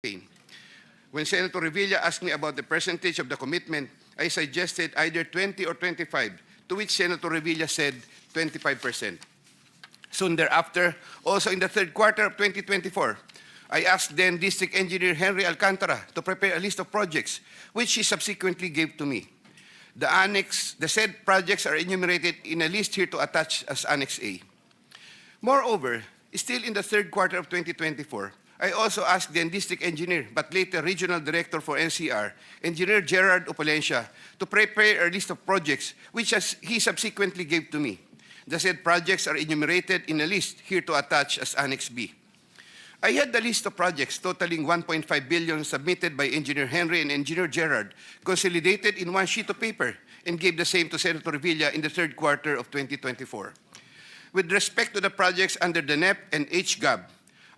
When Senator Revilla asked me about the percentage of the commitment, I suggested either 20 or 25, to which Senator Revilla said 25%. Soon thereafter, also in the third quarter of 2024, I asked then District Engineer Henry Alcantara to prepare a list of projects, which he subsequently gave to me. The said projects are enumerated in a list here to attach as Annex A. Moreover, still in the third quarter of 2024, I also asked then District Engineer, but later Regional Director for NCR, Engineer Gerard Opulencia, to prepare a list of projects, which he subsequently gave to me. The said projects are enumerated in a list here to attach as Annex B. I had the list of projects totaling 1.5 billion submitted by Engineer Henry and Engineer Gerard, consolidated in one sheet of paper, and gave the same to Senator Revilla in the third quarter of 2024. With respect to the projects under the NEP and HGAB,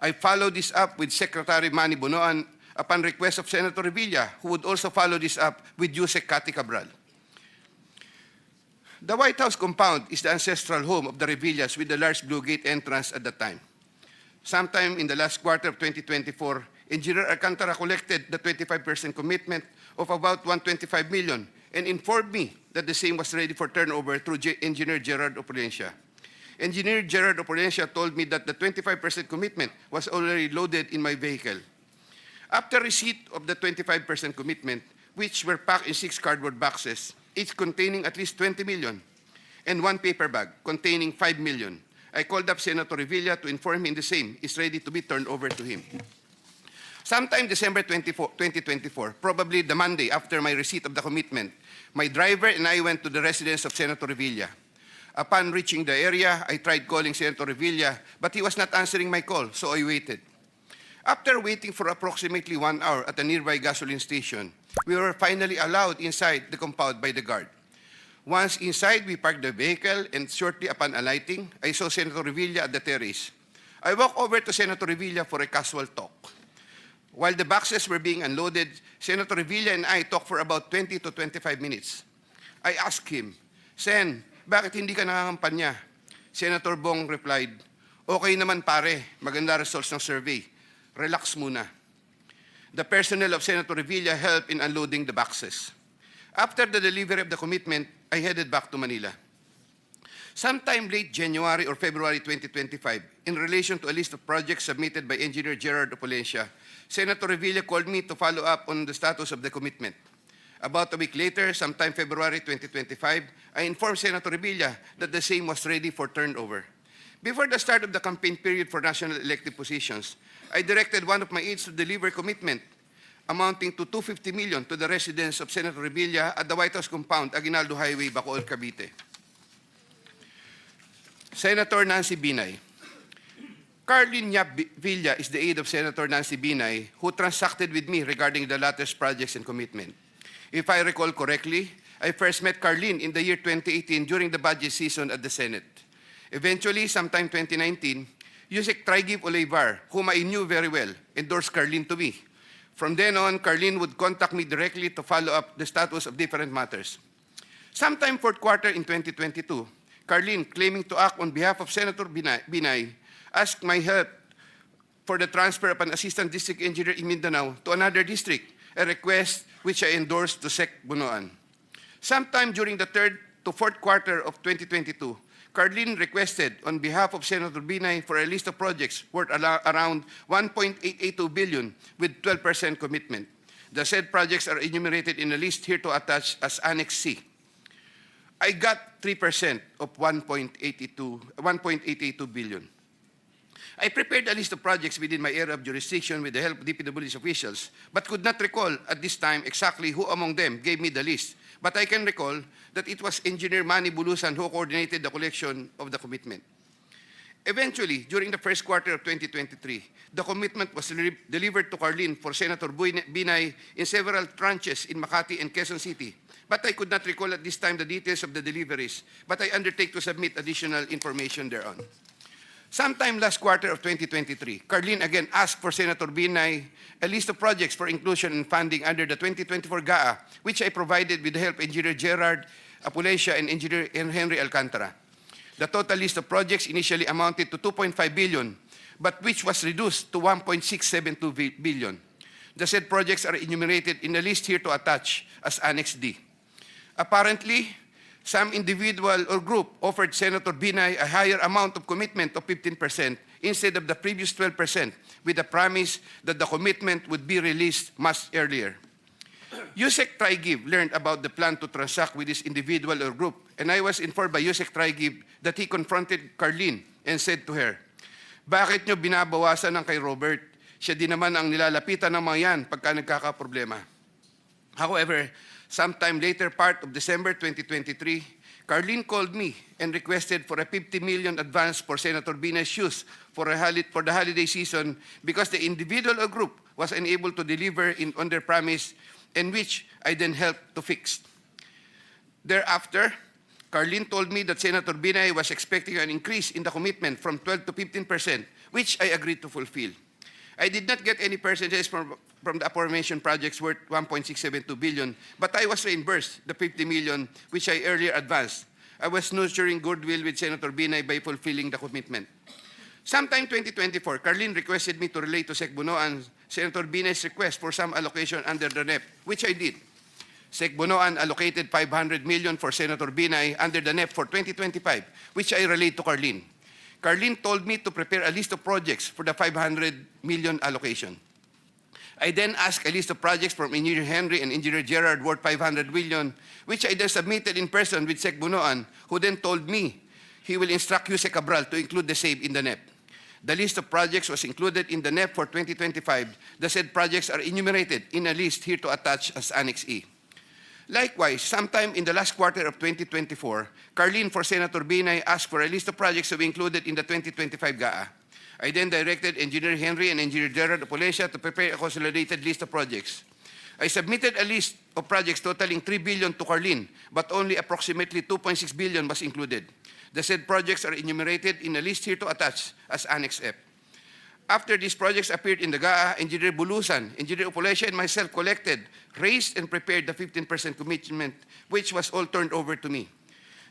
I followed this up with Secretary Manny Bonoan upon request of Senator Revilla, who would also follow this up with Yusek Cathy Cabral. The White House compound is the ancestral home of the Revillas with the large Blue Gate entrance at the time. Sometime in the last quarter of 2024, Engineer Alcantara collected the 25% commitment of about 125 million and informed me that the same was ready for turnover through Engineer Gerard Opulencia. Engineer Gerard Opulencia told me that the 25% commitment was already loaded in my vehicle. After receipt of the 25% commitment, which were packed in 6 cardboard boxes, each containing at least 20 million, and 1 paper bag containing 5 million, I called up Senator Revilla to inform him the same is ready to be turned over to him. Sometime December 2024, probably the Monday after my receipt of the commitment, my driver and I went to the residence of Senator Revilla. Upon reaching the area, I tried calling Senator Revilla, but he was not answering my call, so I waited. After waiting for approximately 1 hour at a nearby gasoline station, we were finally allowed inside the compound by the guard. Once inside, we parked the vehicle, and shortly upon alighting, I saw Senator Revilla at the terrace. I walked over to Senator Revilla for a casual talk. While the boxes were being unloaded, Senator Revilla and I talked for about 20 to 25 minutes. I asked him, "Sen, bakit hindi ka nangangampanya?" Senator Bong replied, "Okay naman pare, maganda results ng survey. Relax muna." The personnel of Senator Revilla helped in unloading the boxes. After the delivery of the commitment, I headed back to Manila. Sometime late January or February 2025, in relation to a list of projects submitted by Engineer Gerard Opulencia, Senator Revilla called me to follow up on the status of the commitment. About a week later, sometime February 2025, I informed Senator Revilla that the same was ready for turnover. Before the start of the campaign period for national elective positions, I directed one of my aides to deliver commitment amounting to 250 million to the residence of Senator Revilla at the White House compound, Aguinaldo Highway, Bacoor, Cavite. Senator Nancy Binay. Carlin Yap Villa is the aide of Senator Nancy Binay, who transacted with me regarding the latter's projects and commitment. If I recall correctly, I first met Carlin in the year 2018 during the budget season at the Senate. Eventually, sometime 2019, Yusek Trigib Olivar, whom I knew very well, endorsed Carlin to me. From then on, Carlin would contact me directly to follow up the status of different matters. Sometime fourth quarter in 2022, Carlin, claiming to act on behalf of Senator Binay, asked my help for the transfer of an assistant district engineer in Mindanao to another district, a request which I endorsed to Sec. Bonoan. Sometime during the third to fourth quarter of 2022, Carlin requested on behalf of Senator Binay for a list of projects worth around 1.882 billion with 12% commitment. The said projects are enumerated in a list here to attach as Annex C. I got 3% of 1.882 billion. I prepared a list of projects within my area of jurisdiction with the help of DPW's officials, but could not recall at this time exactly who among them gave me the list. But I can recall that it was Engineer Manny Bulusan who coordinated the collection of the commitment. Eventually, during the first quarter of 2023, the commitment was delivered to Carlin for Senator Binay in several tranches in Makati and Quezon City. But I could not recall at this time the details of the deliveries, but I undertake to submit additional information thereon. Sometime last quarter of 2023, Carlin again asked for Senator Binay a list of projects for inclusion and funding under the 2024 GAA, which I provided with the help of Engineer Gerard Opulencia and Engineer Henry Alcantara. The total list of projects initially amounted to 2.5 billion, but which was reduced to 1.672 billion. The said projects are enumerated in the list here to attach as Annex D. Apparently, some individual or group offered Senator Binay a higher amount of commitment of 15% instead of the previous 12%, with the promise that the commitment would be released much earlier. Yusek Trigiv learned about the plan to transact with this individual or group, and I was informed by Yusek Trigiv that he confronted Carlene and said to her, "Bakit nyo binabawasan ng kay Robert? Siya din naman ang nilalapitan ng mga yan pagka nagkakaproblema." However, sometime later part of December 2023, Carlene called me and requested for a 50 million advance for Senator Binay's shoes for the holiday season because the individual or group was unable to deliver on their promise, and which I then helped to fix. Thereafter, Carlene told me that Senator Binay was expecting an increase in the commitment from 12 to 15%, which I agreed to fulfill. I did not get any percentages from the aforementioned projects worth 1.672 billion, but I was reimbursed the 50 million which I earlier advanced. I was nurturing goodwill with Senator Binay by fulfilling the commitment. Sometime 2024, Carlene requested me to relay to Sec Bunoan Senator Binay's request for some allocation under the NEP, which I did. Sec Bunoan allocated 500 million for Senator Binay under the NEP for 2025, which I relayed to Carlene. Carlene told me to prepare a list of projects for the 500 million allocation. I then asked a list of projects from Engineer Henry and Engineer Gerard worth 500 million, which I then submitted in person with Sec Bunoan, who then told me he will instruct Yusek Cabral to include the same in the NEP. The list of projects was included in the NEP for 2025. The said projects are enumerated in a list here to attach as Annex E. Likewise, sometime in the last quarter of 2024, Carlene for Senator Binay asked for a list of projects to be included in the 2025 GAA. I then directed Engineer Henry and Engineer Gerard Opolencia to prepare a consolidated list of projects. I submitted a list of projects totaling 3 billion to Carlene, but only approximately 2.6 billion was included. The said projects are enumerated in a list here to attach as Annex F. After these projects appeared in the GAA, Engineer Bulusan, Engineer Opolencia, and myself collected, raised, and prepared the 15% commitment, which was all turned over to me.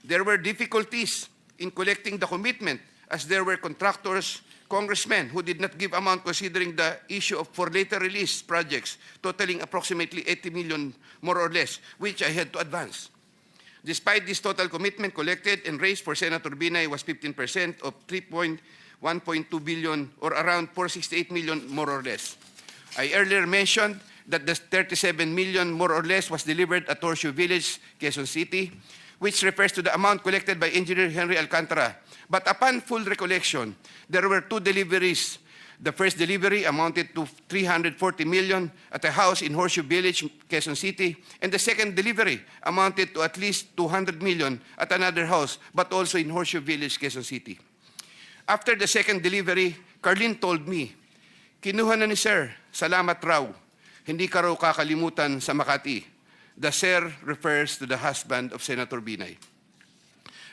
There were difficulties in collecting the commitment as there were contractors, congressmen who did not give amount considering the issue of for later release projects totaling approximately 80 million more or less, which I had to advance. Despite this total commitment collected and raised for Senator Binay was 15% of 1.2 billion or around 468 million more or less. I earlier mentioned that the 37 million more or less was delivered at Horseshoe Village, Quezon City, which refers to the amount collected by Engineer Henry Alcantara. But upon full recollection, there were two deliveries. The first delivery amounted to 340 million at a house in Horseshoe Village, Quezon City, and the second delivery amounted to at least 200 million at another house, but also in Horseshoe Village, Quezon City. After the second delivery, Carlene told me, "Kinuha na ni Sir, salamat raw. Hindi ka raw kakalimutan sa Makati." The Sir refers to the husband of Senator Binay.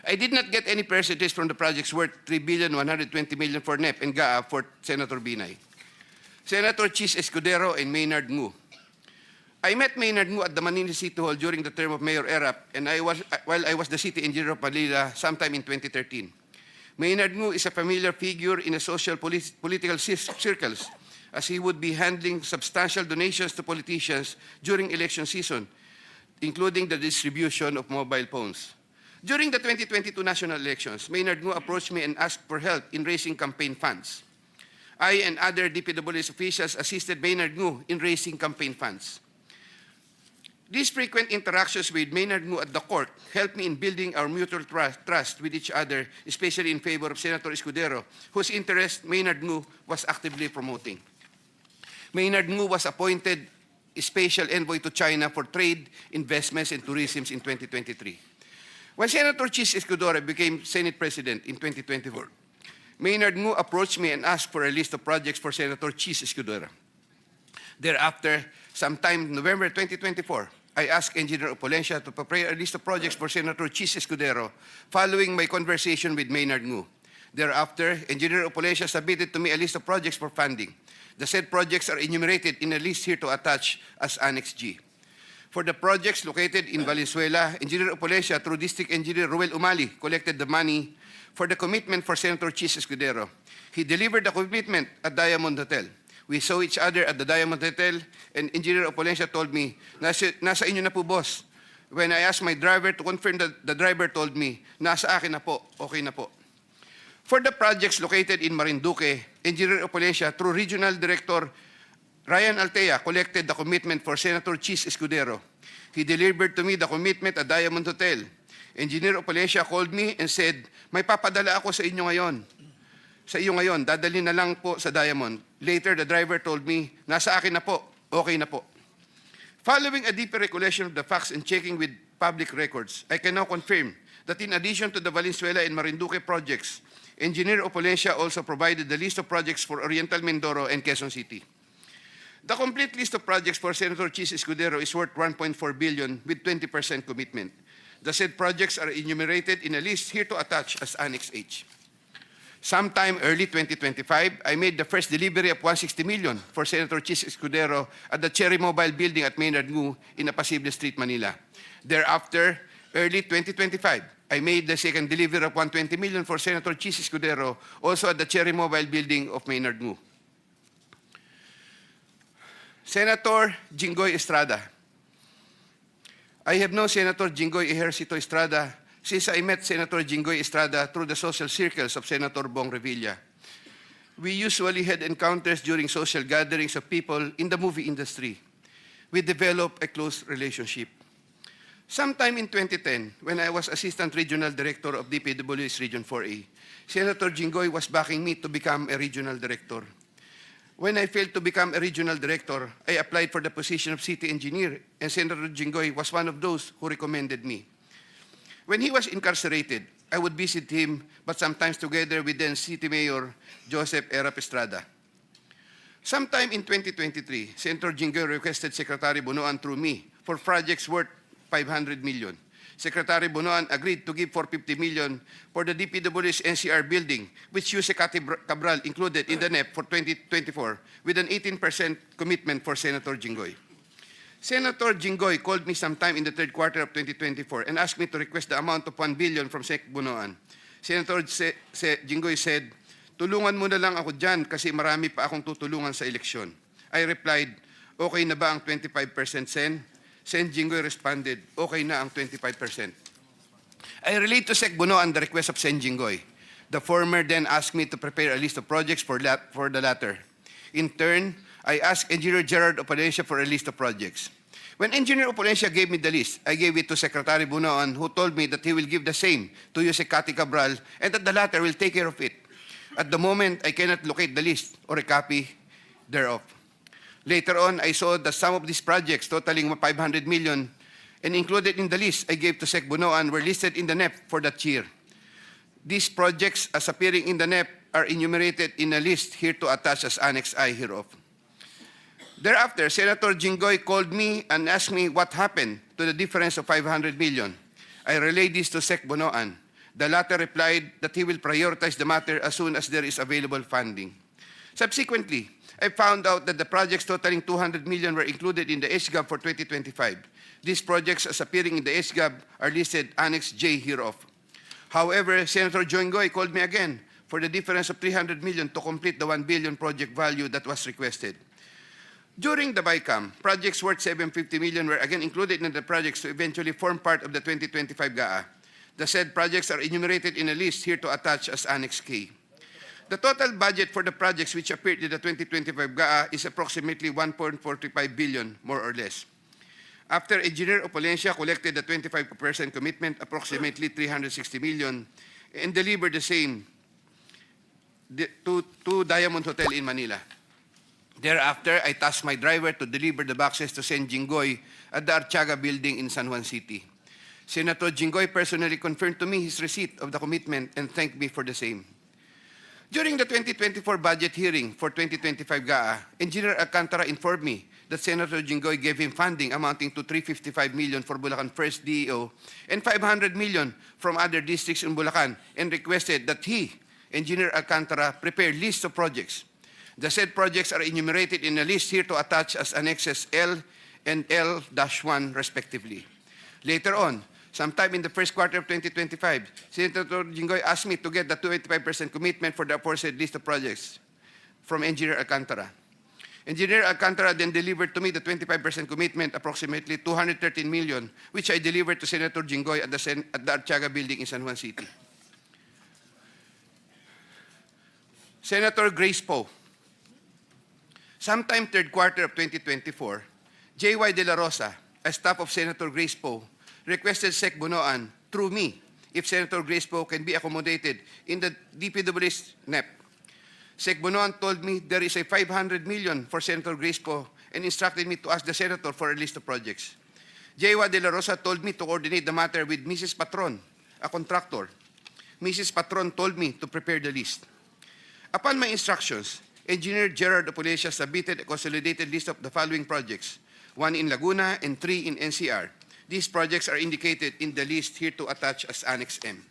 I did not get any percentage from the projects worth 3,120 million for NEP and GAA for Senator Binay. Senator Chis Escudero and Maynard Ngu. I met Maynard Ngu at the Manila City Hall during the term of Mayor Erap, and while I was the city engineer of Manila sometime in 2013. Maynard Ngu is a familiar figure in the social political circles, as he would be handling substantial donations to politicians during election season, including the distribution of mobile phones. During the 2022 national elections, Maynard Ngu approached me and asked for help in raising campaign funds. I and other DPWH officials assisted Maynard Ngu in raising campaign funds. These frequent interactions with Maynard Ngu at the court helped me in building our mutual trust with each other, especially in favor of Senator Escudero, whose interest Maynard Ngu was actively promoting. Maynard Ngu was appointed Special Envoy to China for Trade, Investments, and Tourism in 2023. When Senator Chis Escudero became Senate President in 2024, Maynard Ngu approached me and asked for a list of projects for Senator Chis Escudero. Thereafter, sometime November 2024, I asked Engineer Opolencia to prepare a list of projects for Senator Chis Escudero following my conversation with Maynard Ngu. Thereafter, Engineer Opolencia submitted to me a list of projects for funding. The said projects are enumerated in a list here to attach as Annex G. For the projects located in Valenzuela, Engineer Opolencia, through District Engineer Ruel Umali, collected the money for the commitment for Senator Chis Escudero. He delivered the commitment at Diamond Hotel. We saw each other at the Diamond Hotel, and Engineer Opolencia told me, nasa inyo na po, boss. When I asked my driver to confirm, the driver told me, nasa akin na po, okay na po. For the projects located in Marinduque, Engineer Opolencia, through Regional Director Ryan Altea, collected the commitment for Senator Chis Escudero. He delivered to me the commitment at Diamond Hotel. Engineer Opolencia called me and said, may papadala ako sa inyo ngayon. Sa iyo ngayon, dadali na lang po sa Diamond. Later, the driver told me, nasa akin na po, okay na po. Following a deeper recollection of the facts and checking with public records, I can now confirm that in addition to the Valenzuela and Marinduque projects, Engineer Opolencia also provided the list of projects for Oriental Mindoro and Quezon City. The complete list of projects for Senator Chis Escudero is worth 1.4 billion with 20% commitment. The said projects are enumerated in a list here to attach as Annex H. Sometime early 2025, I made the first delivery of 160 million for Senator Chis Escudero at the Cherry Mobile Building at Maynard Ngu in Apacible Street, Manila. Thereafter, early 2025, I made the second delivery of 120 million for Senator Chis Escudero, also at the Cherry Mobile Building of Maynard Ngu. Senator Jinggoy Estrada. I have known Senator Jinggoy Ejercito Estrada since I met Senator Jinggoy Estrada through the social circles of Senator Bong Revilla. We usually had encounters during social gatherings of people in the movie industry. We developed a close relationship. Sometime in 2010, when I was Assistant Regional Director of DPW's Region 4A, Senator Jinggoy was backing me to become a Regional Director. When I failed to become a Regional Director, I applied for the position of City Engineer, and Senator Jinggoy was one of those who recommended me. When he was incarcerated, I would visit him, but sometimes together with then City Mayor Joseph Erap Estrada. Sometime in 2023, Senator Jinggoy requested Secretary Bonoan through me for projects worth 500 million. Secretary Bonoan agreed to give 450 million for the DPW's NCR building, which Yuse Cabral included in the NEP for 2024, with an 18% commitment for Senator Jinggoy. Senator Jinggoy called me sometime in the third quarter of 2024 and asked me to request the amount of 1 billion from Sec Bonoan. Senator Jinggoy said, tulungan mo na lang ako dyan kasi marami pa akong tutulungan sa eleksyon. I replied, okay na ba ang 25% Sen? Sen Jinggoy responded, okay na ang 25%. I relayed to Sec Bonoan the request of Sen Jinggoy. The former then asked me to prepare a list of projects for the latter. In turn, I asked Engineer Gerard Opolencia for a list of projects. When Engineer Opolencia gave me the list, I gave it to Secretary Bonoan, who told me that he will give the same to Yuse Cabral and that the latter will take care of it. At the moment, I cannot locate the list or a copy thereof. Later on, I saw that some of these projects totaling 500 million and included in the list I gave to Sec Bonoan were listed in the NEP for that year. These projects, as appearing in the NEP, are enumerated in a list here to attach as Annex I hereof. Thereafter, Senator Jinggoy called me and asked me what happened to the difference of 500 million. I relayed this to Sec Bonoan. The latter replied that he will prioritize the matter as soon as there is available funding. Subsequently, I found out that the projects totaling 200 million were included in the SGAB for 2025. These projects, as appearing in the SGAB, are listed Annex J hereof. However, Senator Jinggoy called me again for the difference of 300 million to complete the 1 billion project value that was requested. During the BICAM, projects worth 750 million were again included in the projects to eventually form part of the 2025 GAA. The said projects are enumerated in a list here to attach as Annex K. The total budget for the projects which appeared in the 2025 GAA is approximately 1.45 billion, more or less. After Engineer Opolencia collected the 25% commitment, approximately 360 million, and delivered the same to Diamond Hotel in Manila. Thereafter, I tasked my driver to deliver the boxes to Sen Jinggoy at the Archaga building in San Juan City. Senator Jinggoy personally confirmed to me his receipt of the commitment and thanked me for the same. During the 2024 budget hearing for 2025 GAA, Engineer Alcantara informed me that Senator Jinggoy gave him funding amounting to 355 million for Bulacan First DEO and 500 million from other districts in Bulacan and requested that he, Engineer Alcantara, prepare lists of projects. The said projects are enumerated in a list here to attach as annexes L and L-1 respectively. Later on, sometime in the first quarter of 2025, Senator Jinggoy asked me to get the 25% commitment for the aforesaid list of projects from Engineer Alcantara. Engineer Alcantara then delivered to me the 25% commitment, approximately 213 million, which I delivered to Senator Jinggoy at the Artiaga building in San Juan City. Senator Grace Poe. Sometime third quarter of 2024, J.Y. De La Rosa, a staff of Senator Grace Poe, requested Sec Bunoan through me if Senator Grace Poe can be accommodated in the DPW's NEP. Sec Bunoan told me there is a 500 million for Senator Grace Poe and instructed me to ask the Senator for a list of projects. J.Y. De La Rosa told me to coordinate the matter with Mrs. Patron, a contractor. Mrs. Patron told me to prepare the list. Upon my instructions, Engineer Gerard Apollesia submitted a consolidated list of the following projects, 1 in Laguna and 3 in NCR. These projects are indicated in the list here to attach as Annex M.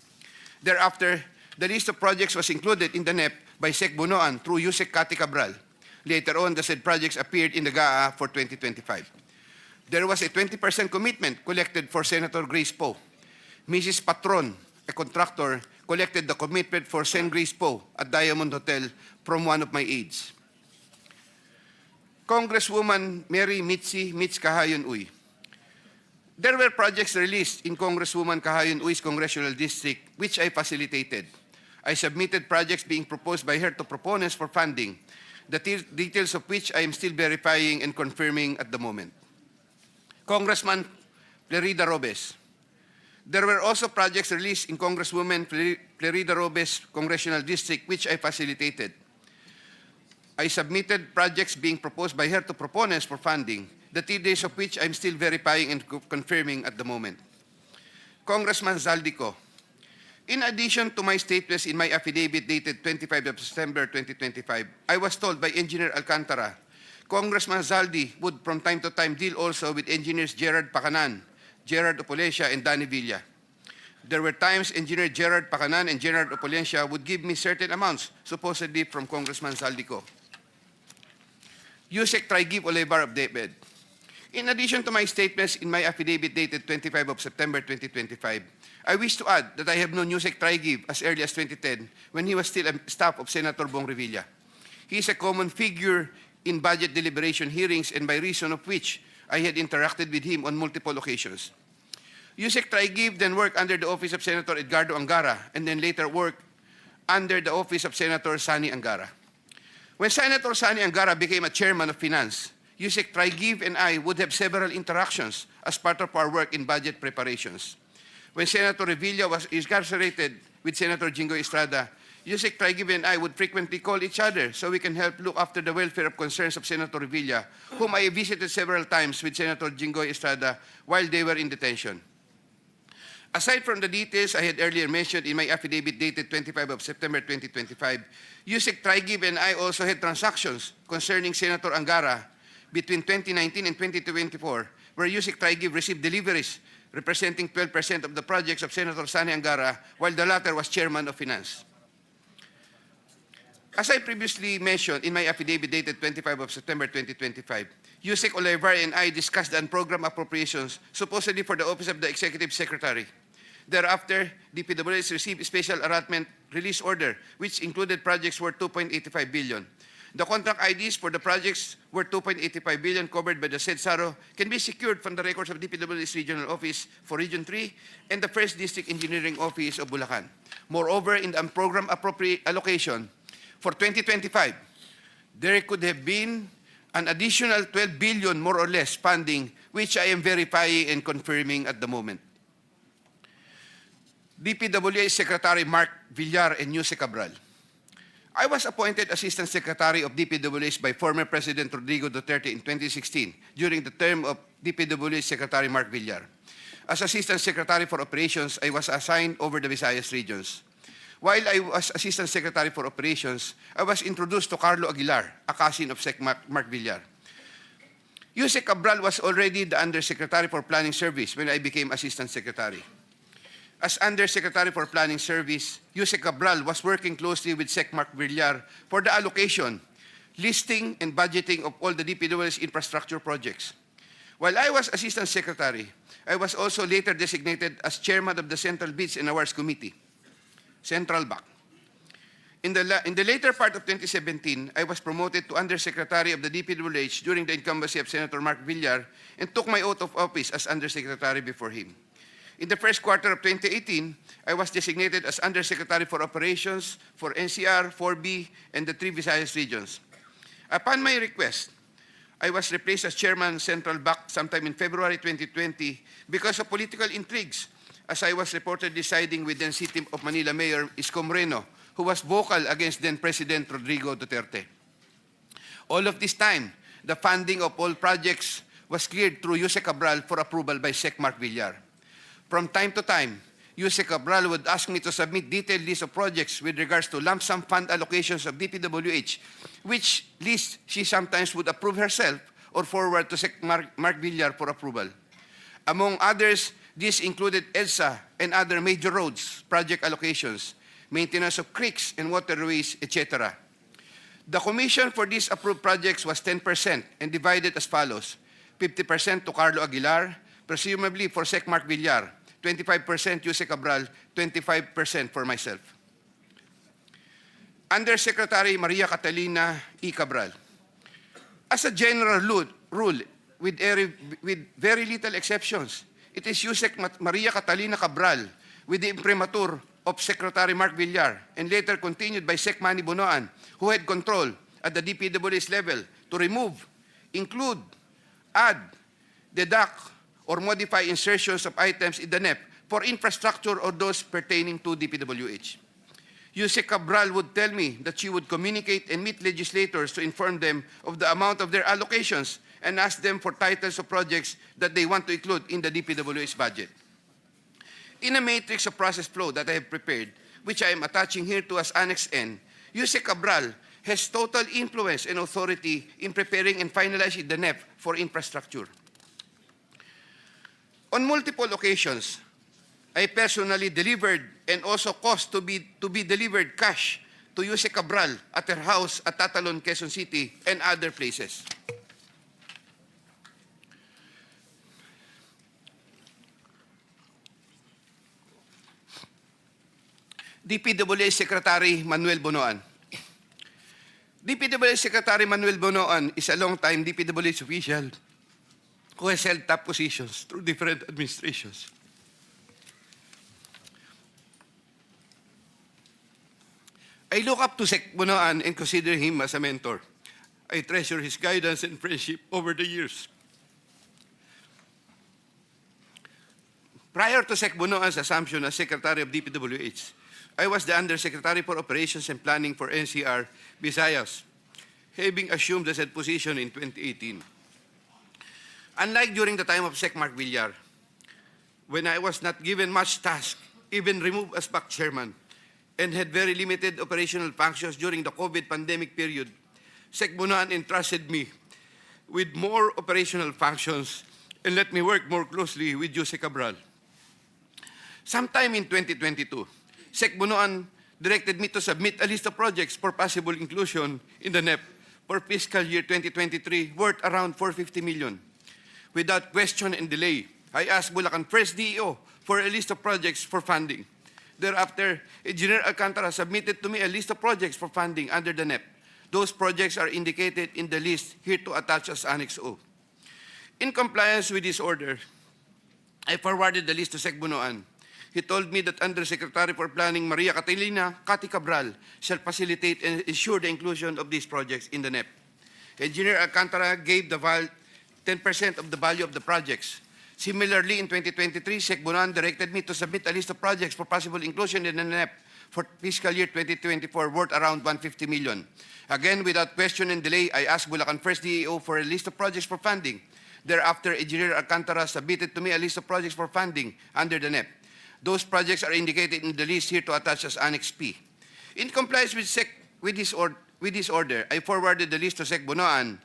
Thereafter, the list of projects was included in the NEP by Sec Bunoan through Yusek Cathy Cabral. Later on, the said projects appeared in the GAA for 2025. There was a 20% commitment collected for Senator Grace Poe. Mrs. Patron, a contractor, collected the commitment for Sen. Grace Poe at Diamond Hotel from one of my aides. Congresswoman Mary Mitzi Mitz Kahayon Uy. There were projects released in Congresswoman Kahayon Uy's congressional district, which I facilitated. I submitted projects being proposed by her to proponents for funding, the details of which I am still verifying and confirming at the moment. Congressman Flerida Robes. There were also projects released in Congresswoman Flerida Robes' congressional district, which I facilitated. I submitted projects being proposed by her to proponents for funding, the details of which I'm still verifying and confirming at the moment. Congressman Zaldico. In addition to my statements in my affidavit dated 25 of September 2025, I was told by Engineer Alcantara, Congressman Zaldi would from time to time deal also with Engineers Gerard Pacanan, Gerard Apollesia, and Danny Villa. There were times Engineer Gerard Pacanan and Gerard Apollesia would give me certain amounts, supposedly from Congressman Zaldico. Yusek Traigib Olivar of DepEd. In addition to my statements in my affidavit dated 25 of September 2025, I wish to add that I have known Yusek Traigib as early as 2010 when he was still a staff of Senator Bong Revilla. He is a common figure in budget deliberation hearings and by reason of which I had interacted with him on multiple occasions. Yusek Traigib then worked under the office of Senator Edgardo Angara and then later worked under the office of Senator Sani Angara. When Senator Sani Angara became a chairman of finance, Yusek Traigib and I would have several interactions as part of our work in budget preparations. When Senator Revilla was incarcerated with Senator Jinggoy Estrada, Yusek Traigib and I would frequently call each other so we can help look after the welfare of concerns of Senator Revilla, whom I visited several times with Senator Jinggoy Estrada while they were in detention. Aside from the details I had earlier mentioned in my affidavit dated 25 of September 2025, Yusek Traigib and I also had transactions concerning Senator Angara between 2019 and 2024, where Yusek Traigib received deliveries representing 12% of the projects of Senator Sani Angara, while the latter was chairman of finance. As I previously mentioned in my affidavit dated 25 of September 2025, Yusek Olivar and I discussed the unprogrammed appropriations supposedly for the Office of the Executive Secretary. Thereafter, DPWH received a special allotment release order, which included projects worth 2.85 billion. The contract IDs for the projects worth 2.85 billion covered by the said SARO can be secured from the records of DPWH Regional Office for Region 3 and the 1st District Engineering Office of Bulacan. Moreover, in the unprogrammed allocation for 2025, there could have been an additional 12 billion more or less funding, which I am verifying and confirming at the moment. DPWH Secretary Mark Villar and Yusek Cabral. I was appointed Assistant Secretary of DPWH by former President Rodrigo Duterte in 2016 during the term of DPWH Secretary Mark Villar. As Assistant Secretary for Operations, I was assigned over the Visayas regions. While I was Assistant Secretary for Operations, I was introduced to Carlo Aguilar, a cousin of Sec Mark Villar. Yusek Cabral was already the Undersecretary for Planning Service when I became Assistant Secretary. As Undersecretary for Planning Service, Yusek Cabral was working closely with Sec Mark Villar for the allocation, listing, and budgeting of all the DPWH infrastructure projects. While I was Assistant Secretary, I was also later designated as Chairman of the Central Bids and Awards Committee, Central BAC. In the later part of 2017, I was promoted to Undersecretary of the DPWH during the incumbency of Senator Mark Villar and took my oath of office as Undersecretary before him. In the first quarter of 2018, I was designated as Undersecretary for Operations for NCR, 4B, and the 3 Visayas regions. Upon my request, I was replaced as Chairman Central BAC sometime in February 2020 because of political intrigues, as I was reportedly siding with then City of Manila Mayor Isko Moreno, who was vocal against then President Rodrigo Duterte. All of this time, the funding of all projects was cleared through Yuse Cabral for approval by Sec Mark Villar. From time to time, Yuse Cabral would ask me to submit detailed list of projects with regards to lump sum fund allocations of DPWH, which list she sometimes would approve herself or forward to Sec Mark Villar for approval. Among others, this included EDSA and other major roads project allocations, maintenance of creeks and waterways, etc. The commission for these approved projects was 10% and divided as follows: 50% to Carlo Aguilar, presumably for Sec Mark Villar, 25% Yuse Cabral, 25% for myself. Undersecretary Maria Catalina E. Cabral. As a general rule, with very little exceptions, it is Yusek Maria Catalina Cabral, with the imprimatur of Secretary Mark Villar, and later continued by Sec Manny Bonoan, who had control at the DPWH level to remove, include, add, deduct, or modify insertions of items in the NEP for infrastructure or those pertaining to DPWH. Yusek Cabral would tell me that she would communicate and meet legislators to inform them of the amount of their allocations and ask them for titles of projects that they want to include in the DPWH budget. In a matrix of process flow that I have prepared, which I am attaching here to as Annex N, Yuse Cabral has total influence and authority in preparing and finalizing the NEP for infrastructure. On multiple occasions, I personally delivered and also caused to be delivered cash to Yuse Cabral at her house at Tatalon, Quezon City, and other places. DPWH Secretary Manuel Bonoan. DPWH Secretary Manuel Bonoan is a long-time DPWH official who has held top positions through different administrations. I look up to Sec Bonoan and consider him as a mentor. I treasure his guidance and friendship over the years. Prior to Sec Bonoan's assumption as Secretary of DPWH, I was the Undersecretary for Operations and Planning for NCR, Visayas, having assumed the said position in 2018. Unlike during the time of Sec Mark Villar, when I was not given much task, even removed as BAC chairman, and had very limited operational functions during the COVID pandemic period, Sec Bonoan entrusted me with more operational functions and let me work more closely with Yuse Cabral. Sometime in 2022, Sec Bonoan directed me to submit a list of projects for possible inclusion in the NEP for fiscal year 2023 worth around 450 million. Without question and delay, I asked Bulacan First DEO for a list of projects for funding. Thereafter, Engineer Alcantara submitted to me a list of projects for funding under the NEP. Those projects are indicated in the list here to attach as Annex O. In compliance with this order, I forwarded the list to Sec Bonoan. He told me that Undersecretary for Planning Maria Catalina Cati Cabral shall facilitate and ensure the inclusion of these projects in the NEP. Engineer Alcantara gave the 10% of the value of the projects. Similarly, in 2023, Sec Bonoan directed me to submit a list of projects for possible inclusion in the NEP for fiscal year 2024 worth around 150 million. Again, without question and delay, I asked Bulacan First DEO for a list of projects for funding. Thereafter, Engineer Alcantara submitted to me a list of projects for funding under the NEP. Those projects are indicated in the list here to attach as Annex P. In compliance with this order, I forwarded the list to Sec Bonoan.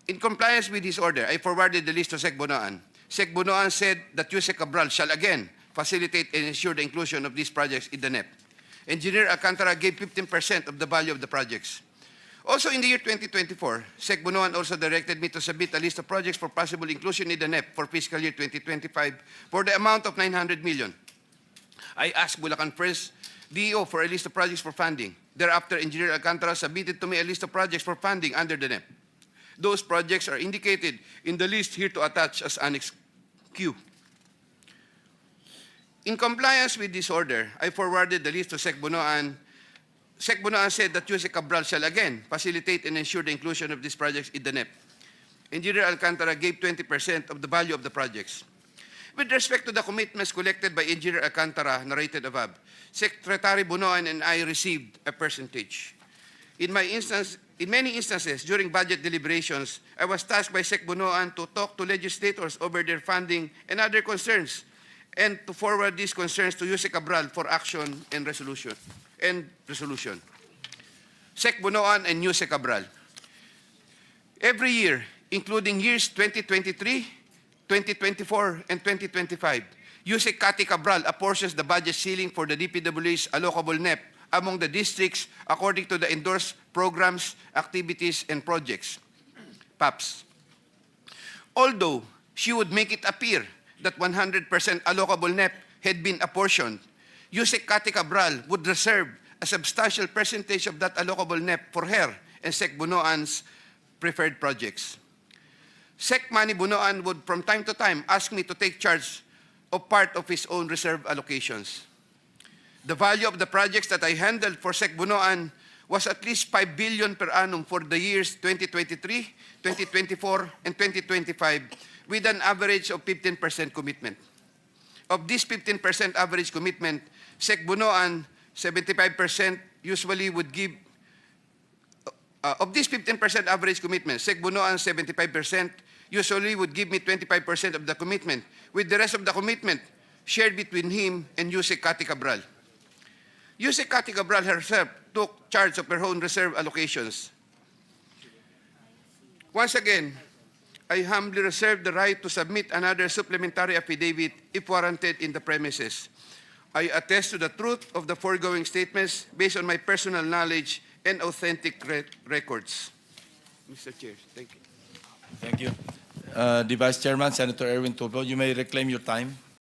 In compliance with this order, I forwarded the list to Sec Bonoan. Sec Bonoan said that Yuse Cabral shall again facilitate and ensure the inclusion of these projects in the NEP. Engineer Alcantara gave 15% of the value of the projects. Also in the year 2024, Sec Bonoan also directed me to submit a list of projects for possible inclusion in the NEP for fiscal year 2025 for the amount of 900 million. I asked Bulacan First DEO for a list of projects for funding. Thereafter, Engineer Alcantara submitted to me a list of projects for funding under the NEP. Those projects are indicated in the list here to attach as Annex Q. In compliance with this order, I forwarded the list to Sec Bunoan. Sec Bunoan said that Jose Cabral shall again facilitate and ensure the inclusion of these projects in the NEP. Engineer Alcantara gave 20% of the value of the projects. With respect to the commitments collected by Engineer Alcantara narrated above, Secretary Bunoan and I received a percentage. In many instances during budget deliberations, I was tasked by Sec Bunoan to talk to legislators over their funding and other concerns, and to forward these concerns to Jose Cabral for action and resolution. Sec Bunoan and Jose Cabral. Every year, including years 2023, 2024, and 2025, Jose Cathy Cabral apportions the budget ceiling for the DPW's allocable NEP among the districts according to the endorsed programs, activities, and projects, PAPs. Although she would make it appear that 100% allocable NEP had been apportioned, Jose Cathy Cabral would reserve a substantial percentage of that allocable NEP for her and Sec Bunoan's preferred projects. Sec Manny Bunoan would from time to time ask me to take charge of part of his own reserve allocations. The value of the projects that I handled for Sec Bunoan was at least 5 billion per annum for the years 2023, 2024, and 2025, with an average of 15% commitment. Of this 15% average commitment, Sec Bunoan, 75% usually would give, of this 15% average commitment, Sec Bunoan, 75%, usually would give me 25% of the commitment, with the rest of the commitment shared between him and Jose Cathy Cabral. Jose Cathy Cabral herself took charge of her own reserve allocations. Once again, I humbly reserve the right to submit another supplementary affidavit if warranted in the premises. I attest to the truth of the foregoing statements based on my personal knowledge and authentic records. Mr. Chair, thank you. Thank you. The Vice Chairman, Senator Erwin Tulfo, you may reclaim your time.